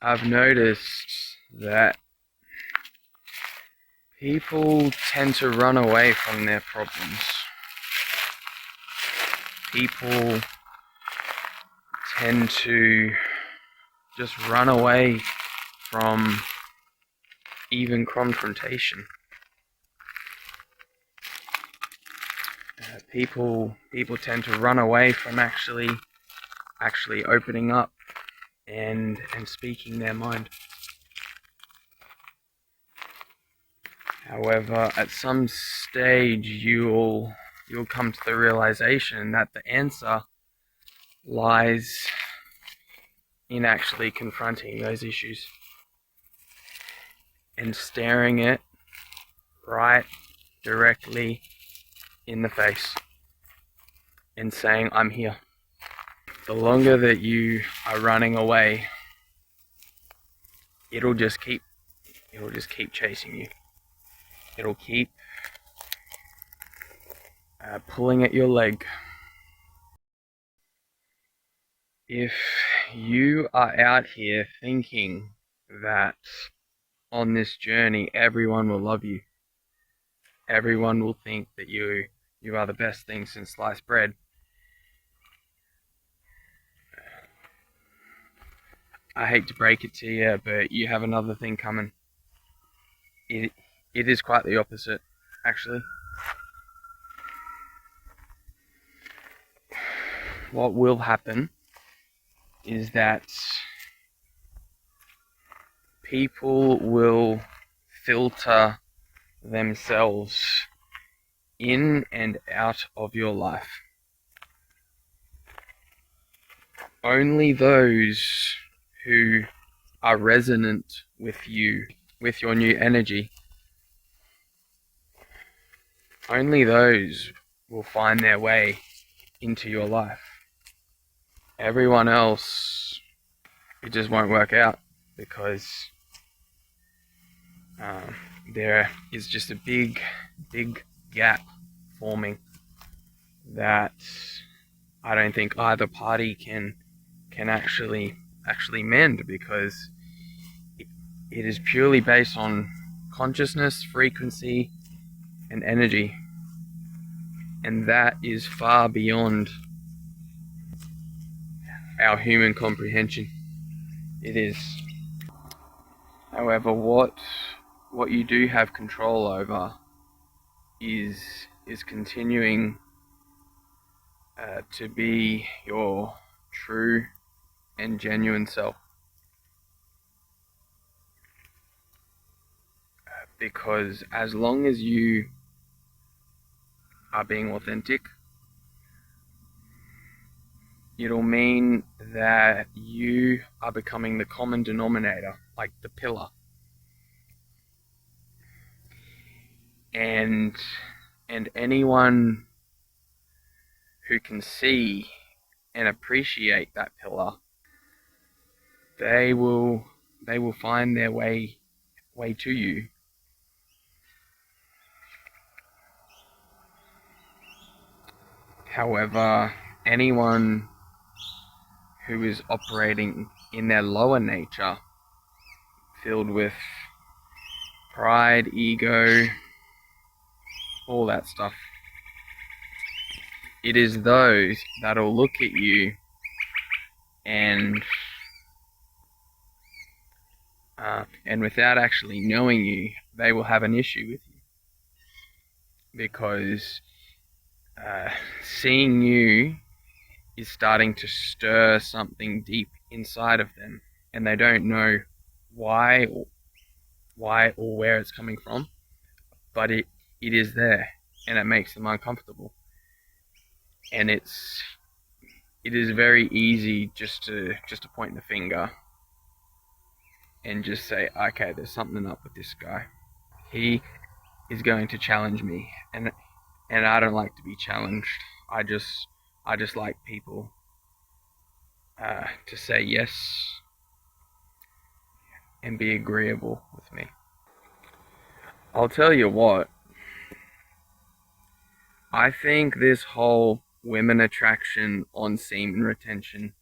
I've noticed that people tend to run away from their problems. People tend to just run away from even confrontation. People tend to run away from actually opening up and speaking their mind. However, at some stage you'll come to the realization that the answer lies in actually confronting those issues and staring it right directly in the face and saying, I'm here. The longer that you are running away, it'll just keep chasing you. It'll keep pulling at your leg. If you are out here thinking that on this journey everyone will love you, everyone will think that you are the best thing since sliced bread, I hate to break it to you, but you have another thing coming. It is quite the opposite, actually. What will happen is that people will filter themselves in and out of your life. Only those who are resonant with you, with your new energy, only those will find their way into your life. Everyone else, it just won't work out because there is just a big gap forming that I don't think either party can actually mend, because it is purely based on consciousness, frequency, and energy, and that is far beyond our human comprehension. It is. However, what you do have control over is continuing to be your true and genuine self. Because as long as you are being authentic, it'll mean that you are becoming the common denominator, like the pillar. And anyone who can see and appreciate that pillar, they will find their way to you. However, anyone who is operating in their lower nature, filled with pride, ego, all that stuff, it is those that'll look at you and without actually knowing you, they will have an issue with you, because seeing you is starting to stir something deep inside of them, and they don't know why or where it's coming from, but it is there, and it makes them uncomfortable. And it is very easy just to point the finger and just say, okay, there's something up with this guy. He is going to challenge me, and I don't like to be challenged. I just like people to say yes and be agreeable with me. I'll tell you what, I think this whole women attraction on semen retention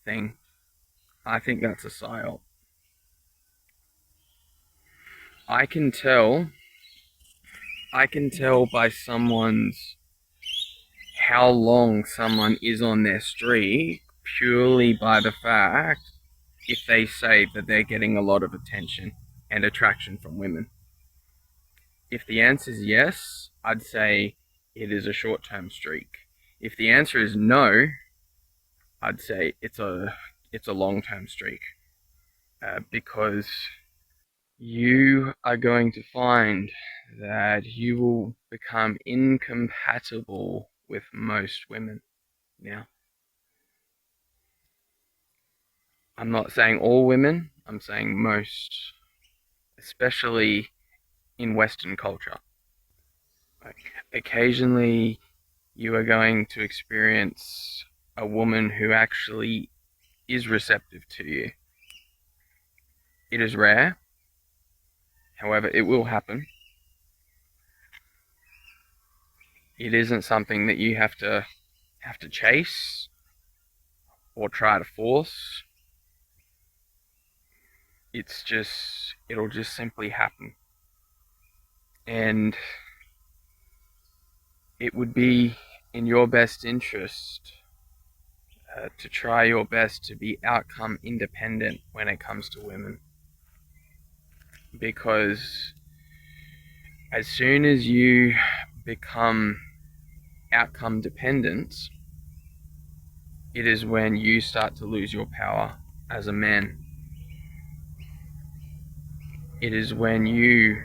thing, I think that's a psyop. I can tell I can tell by someone's how long someone is on their streak purely by the fact if they say that they're getting a lot of attention and attraction from women. If the answer is yes, I'd say it is a short-term streak. If the answer is no, I'd say it's a long-term streak, because you are going to find that you will become incompatible with most women. Now, I'm not saying all women, I'm saying most, especially in Western culture. Like, occasionally, you are going to experience a woman who actually is receptive to you. It is rare, however, it will happen. It isn't something that you have to chase or try to force. It'll just simply happen. And it would be in your best interest to try your best to be outcome independent when it comes to women. Because as soon as you become outcome dependent, it is when you start to lose your power as a man. It is when you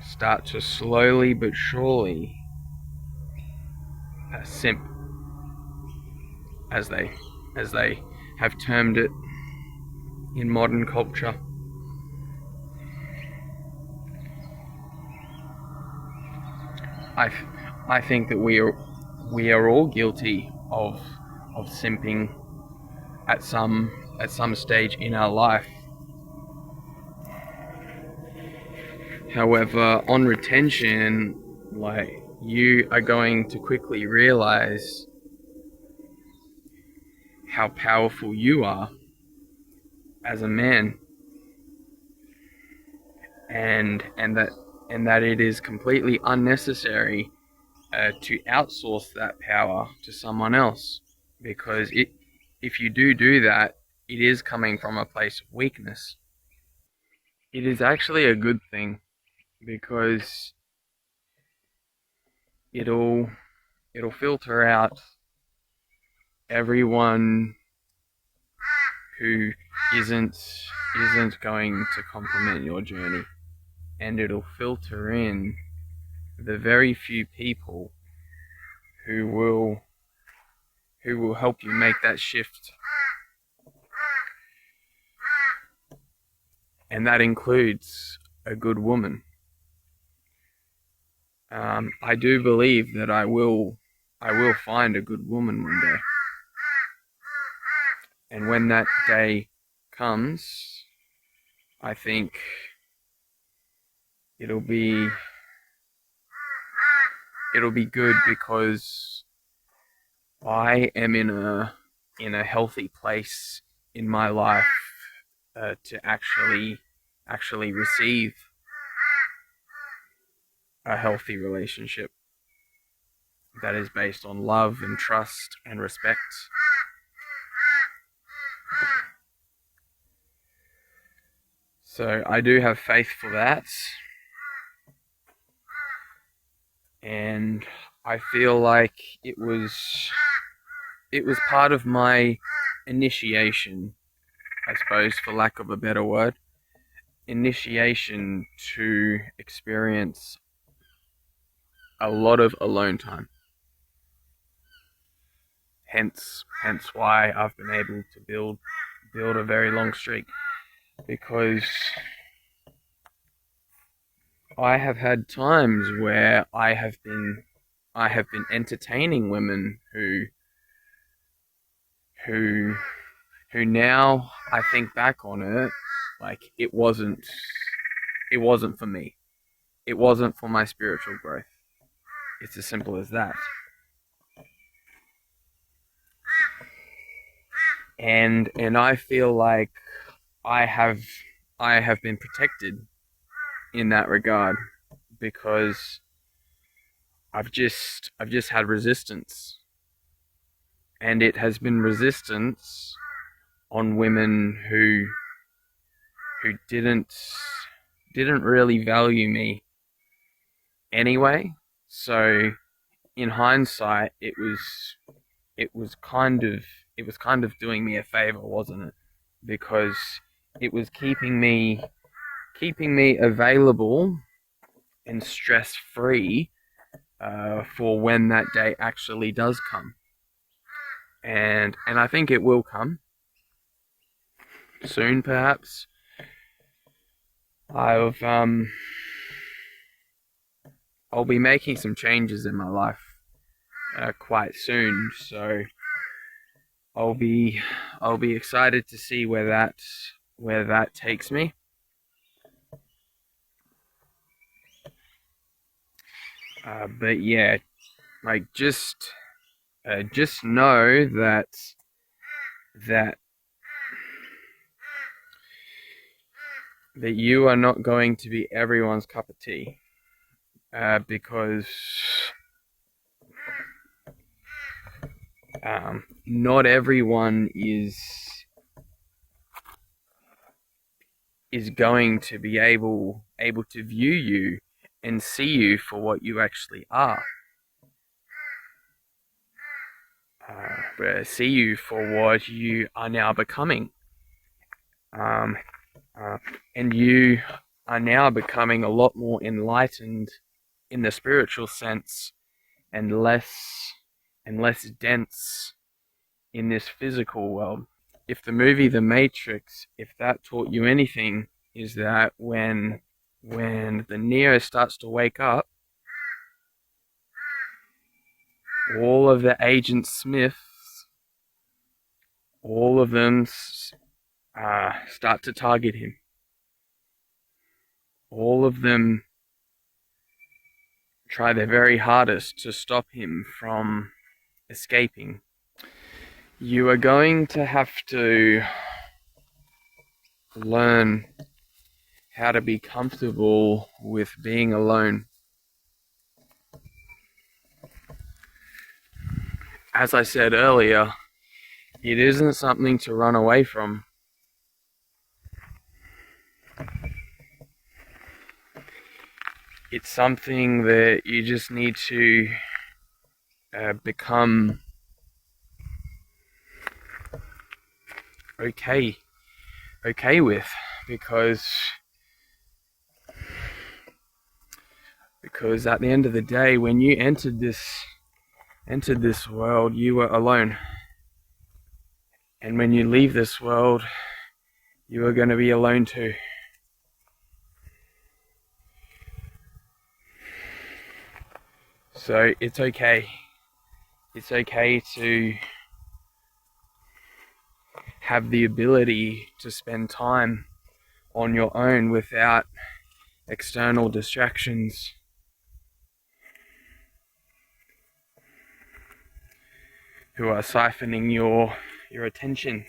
start to slowly but surely simp, as they have termed it in modern culture. I, I think that we are all guilty of simping at some stage in our life. However, on retention, like, you are going to quickly realize how powerful you are as a man, and that it is completely unnecessary to outsource that power to someone else, because if you do that, it is coming from a place of weakness. It is actually a good thing, because it'll it'll filter out everyone who isn't isn't going to complement your journey, and it'll filter in the very few people who will help you make that shift, and that includes a good woman. I do believe that I will find a good woman one day, and when that day comes, I think it'll be it'll be good, because I am in a healthy place in my life to actually receive a healthy relationship that is based on love and trust and respect. So I do have faith for that, and I feel like it was part of my initiation, I suppose, for lack of a better word, initiation to experience a lot of alone time. Hence why I've been able to build a very long streak, because I have had times where I have been entertaining women who now I think back on it, like, it wasn't for me. It wasn't for my spiritual growth. It's as simple as that. And I feel like I have I have been protected in that regard, because I've just had resistance, and it has been resistance on women who didn't really value me anyway. So in hindsight, it was kind of doing me a favor, wasn't it? Because it was keeping me available and stress free for when that day actually does come. And I think it will come soon, perhaps. I've I'll be making some changes in my life quite soon, so I'll be I'll be excited to see where that takes me. But yeah, like just know that that you are not going to be everyone's cup of tea, because not everyone is going to be able to view you and see you for what you actually are. See you for what you are now becoming. Um, uh, and you are now becoming a lot more enlightened in the spiritual sense, and less dense in this physical world. If the movie The Matrix, if that taught you anything, is that when the Neo starts to wake up, all of the Agent Smiths, all of them start to target him. All of them try their very hardest to stop him from escaping. You are going to have to learn how to be comfortable with being alone. As I said earlier, it isn't something to run away from. It's something that you just need to become okay with, because at the end of the day, when you entered this world, you were alone, and when you leave this world, you are going to be alone too. So it's okay. It's okay to have the ability to spend time on your own without external distractions. Who are siphoning your attention,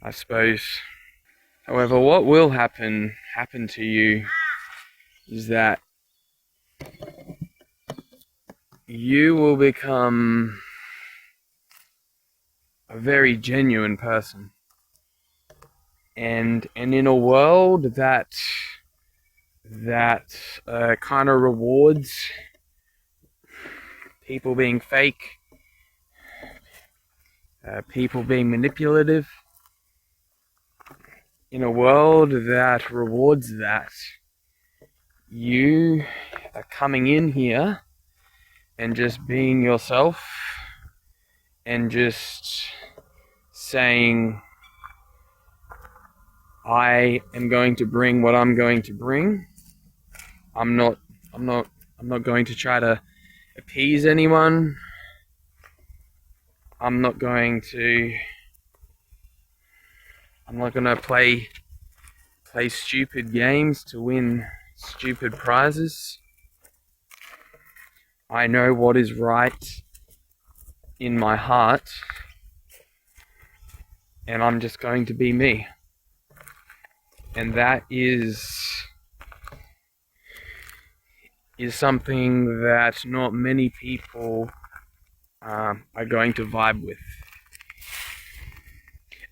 I suppose. However, what will happen to you is that you will become a very genuine person. And in a world that kind of rewards people being fake, people being manipulative, in a world that rewards that, you are coming in here and just being yourself and just saying, I am going to bring what I'm going to bring. I'm not going to try to appease anyone. I'm not going to play stupid games to win stupid prizes. I know what is right in my heart, and I'm just going to be me. And that is is something that not many people are going to vibe with.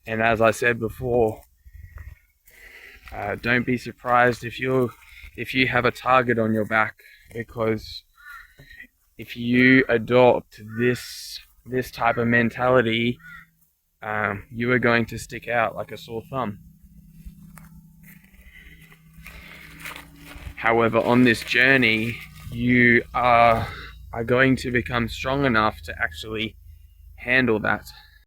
And as I said before, don't be surprised if you have a target on your back, because if you adopt this type of mentality, you are going to stick out like a sore thumb. However, on this journey, you are going to become strong enough to actually handle that.